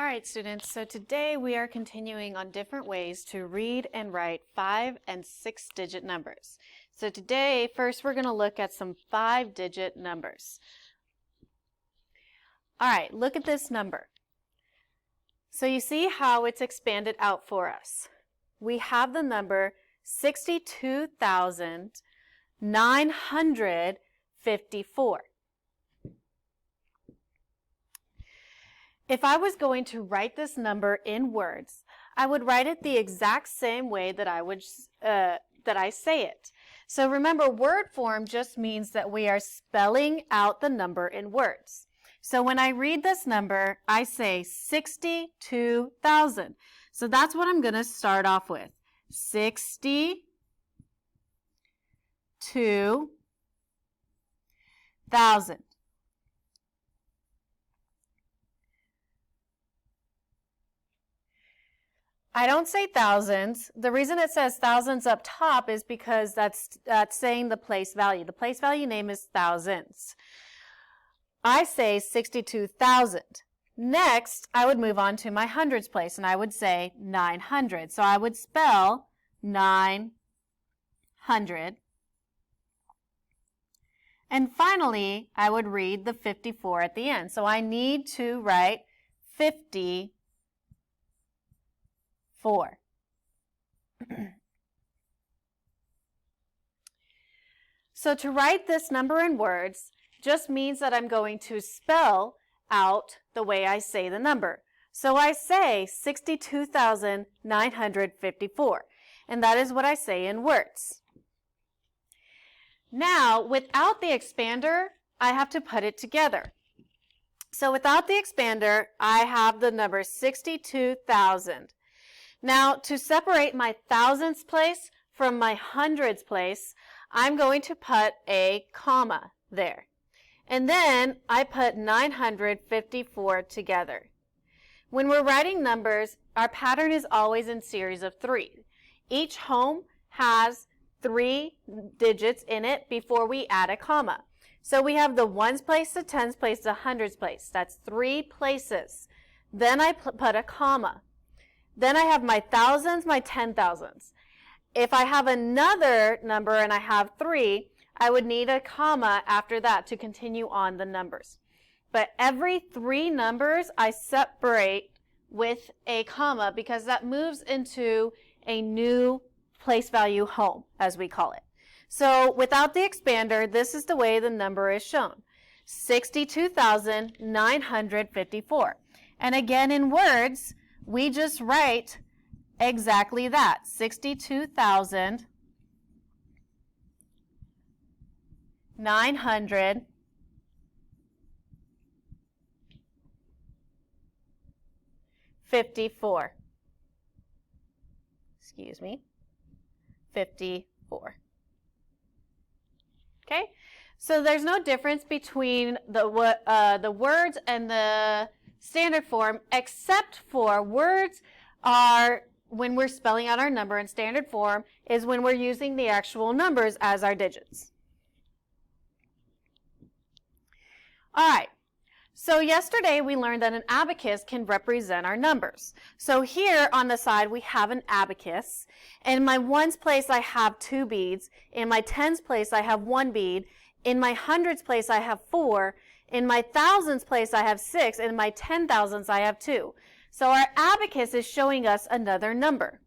All right, students, so today we are continuing on different ways to read and write 5- and 6-digit numbers. So today, first we're going to look at some 5-digit numbers. All right, look at this number. So you see how it's expanded out for us. We have the number 62,954. If I was going to write this number in words, I would write it the exact same way that I say it. So remember, word form just means that we are spelling out the number in words. So when I read this number, I say 62,000. So that's what I'm going to start off with. 62,000. I don't say thousands. The reason it says thousands up top is because that's saying the place value. The place value name is thousands. I say 62,000. Next, I would move on to my hundreds place, and I would say 900. So I would spell 900. And finally, I would read the 54 at the end. So I need to write 54. So to write this number in words just means that I'm going to spell out the way I say the number. So I say 62,954, and that is what I say in words. Now, without the expander, I have to put it together. So without the expander, I have the number 62,000. Now, to separate my thousands place from my hundreds place, I'm going to put a comma there. And then I put 954 together. When we're writing numbers, our pattern is always in series of 3. Each home has 3 digits in it before we add a comma. So we have the ones place, the tens place, the hundreds place. That's 3 places. Then I put a comma. Then I have my thousands, my 10,000s. If I have another number and I have 3, I would need a comma after that to continue on the numbers. But every 3 numbers I separate with a comma because that moves into a new place value home, as we call it. So without the expander, this is the way the number is shown. 62,954. And again in words, we just write exactly that, 62,954. Excuse me, 54. Okay, so there's no difference between the words and the standard form, except for words are when we're spelling out our number, in standard form is when we're using the actual numbers as our digits. All right, so yesterday we learned that an abacus can represent our numbers. So here on the side we have an abacus. In my ones place I have 2 beads. In my tens place I have 1 bead. In my hundreds place I have 4. In my thousands place I have 6. In my 10,000s I have 2. So our abacus is showing us another number.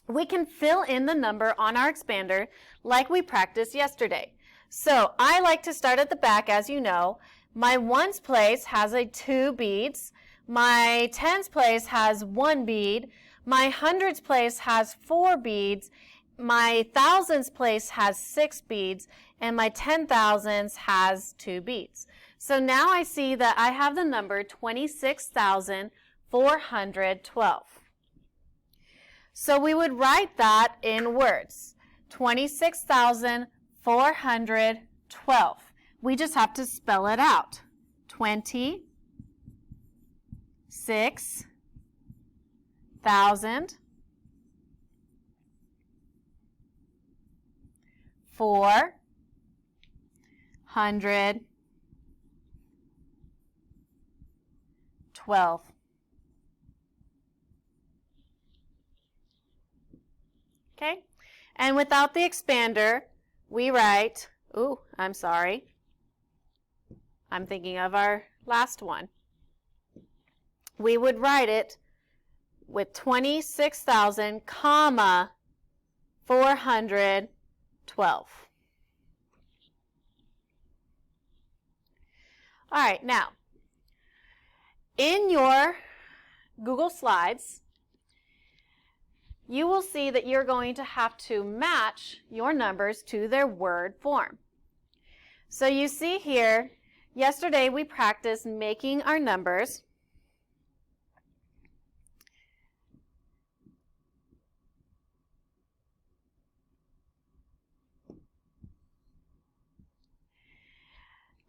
We can fill in the number on our expander like we practiced yesterday. So I like to start at the back, as you know. My ones place has 2 beads. My tens place has 1 bead. My hundreds place has 4 beads. My thousands place has 6 beads. And my 10,000s has 2 beads. So now I see that I have the number 26,412. So we would write that in words, 26,412. We just have to spell it out. 26,000 412. 12. Okay? And without the expander, we write, ooh, I'm sorry. I'm thinking of our last one. We would write it with 26,000, comma, 412. All right, now, in your Google Slides, you will see that you're going to have to match your numbers to their word form. So you see here, yesterday we practiced making our numbers.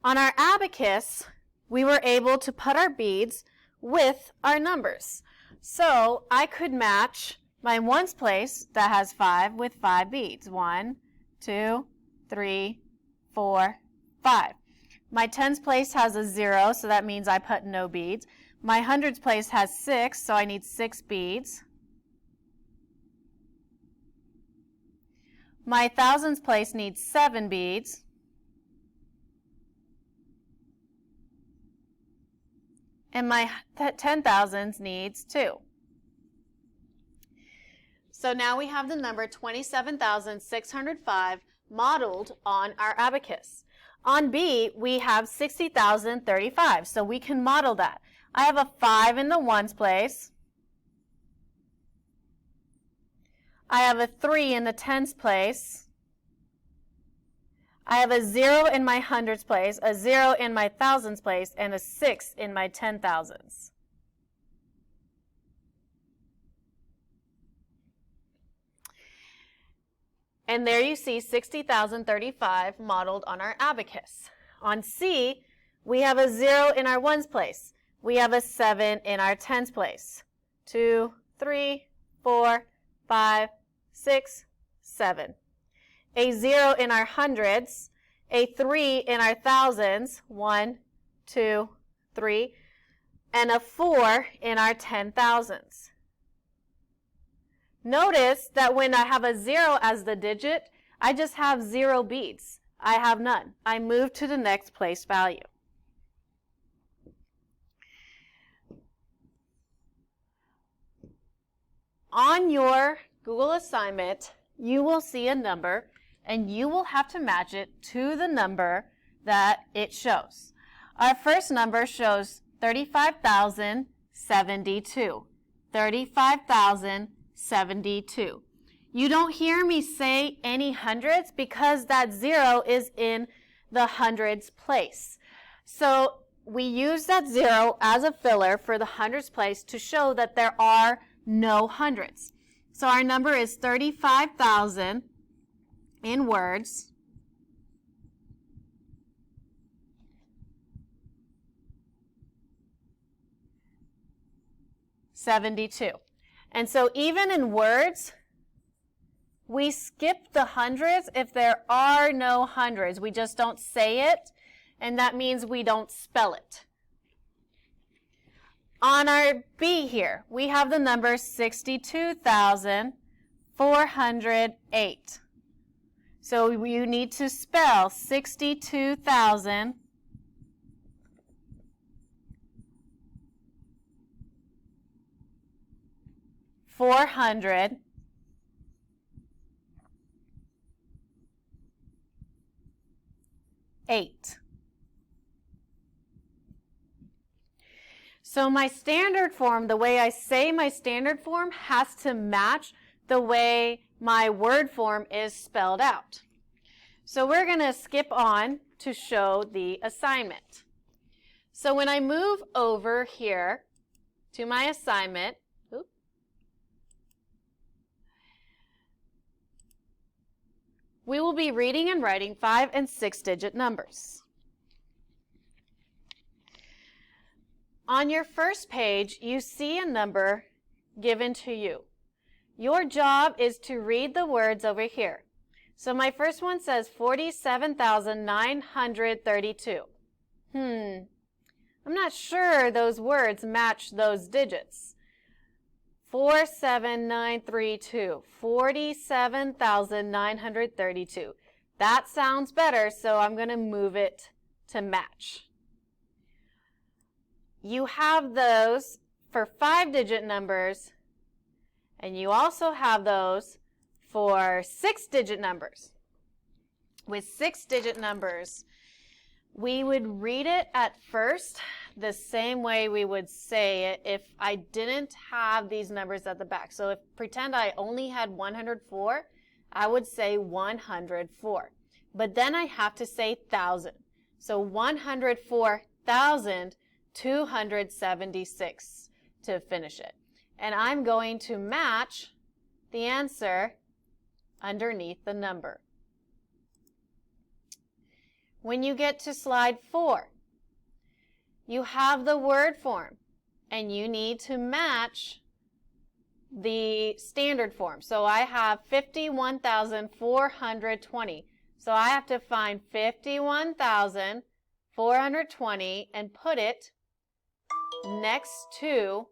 On our abacus, we were able to put our beads with our numbers. So I could match my ones place that has 5 with 5 beads. 1, 2, 3, 4, 5. My tens place has a 0, so that means I put no beads. My hundreds place has 6, so I need 6 beads. My thousands place needs 7 beads. And my 10,000s needs 2. So now we have the number 27,605 modeled on our abacus. On B, we have 60,035, so we can model that. I have a 5 in the ones place. I have a 3 in the tens place. I have a 0 in my hundreds place, a 0 in my thousands place, and a 6 in my 10,000s. And there you see 60,035 modeled on our abacus. On C, we have a 0 in our ones place. We have a 7 in our tens place. 2, 3, 4, 5, 6, 7. A 0 in our hundreds, a 3 in our thousands, 1, 2, 3, and a 4 in our 10,000s. Notice that when I have a 0 as the digit, I just have 0 beads. I have none. I move to the next place value. On your Google assignment, you will see a number, and you will have to match it to the number that it shows. Our first number shows 35,072. 35,072. You don't hear me say any hundreds because that 0 is in the hundreds place. So we use that 0 as a filler for the hundreds place to show that there are no hundreds. So our number is 35,000 in words. $72. And so even in words, we skip the hundreds if there are no hundreds. We just don't say it, and that means we don't spell it. On our B here, we have the number 62,408. So you need to spell 62,000 408. So my standard form, the way I say my standard form, has to match the way my word form is spelled out. So we're going to skip on to show the assignment. So when I move over here to my assignment, we will be reading and writing 5- and 6-digit numbers. On your first page, you see a number given to you. Your job is to read the words over here. So my first one says 47,932. I'm not sure those words match those digits. 47932, 47,932. That sounds better, so I'm going to move it to match. You have those for 5-digit numbers, and you also have those for 6-digit numbers. With 6-digit numbers, we would read it at first the same way we would say it if I didn't have these numbers at the back. So if pretend I only had 104, I would say 104. But then I have to say 1,000. So 104,276 to finish it. And I'm going to match the answer underneath the number. When you get to slide 4, you have the word form, and you need to match the standard form. So I have 51,420. So I have to find 51,420 and put it next to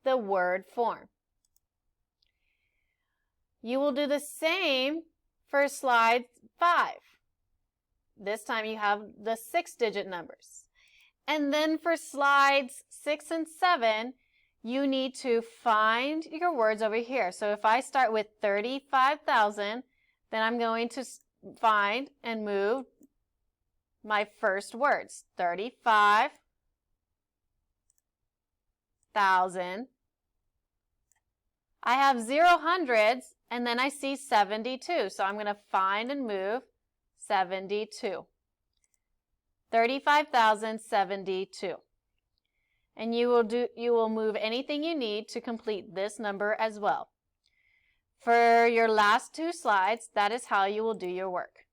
the word form. You will do the same for slide 5. This time you have the 6-digit numbers. And then for slides 6 and 7, you need to find your words over here. So if I start with 35,000, then I'm going to find and move my first words. 35,000. I have 0 hundreds, and then I see 72. So I'm going to find and move 72. 35,072. And you will move anything you need to complete this number as well. For your last 2 slides, that is how you will do your work.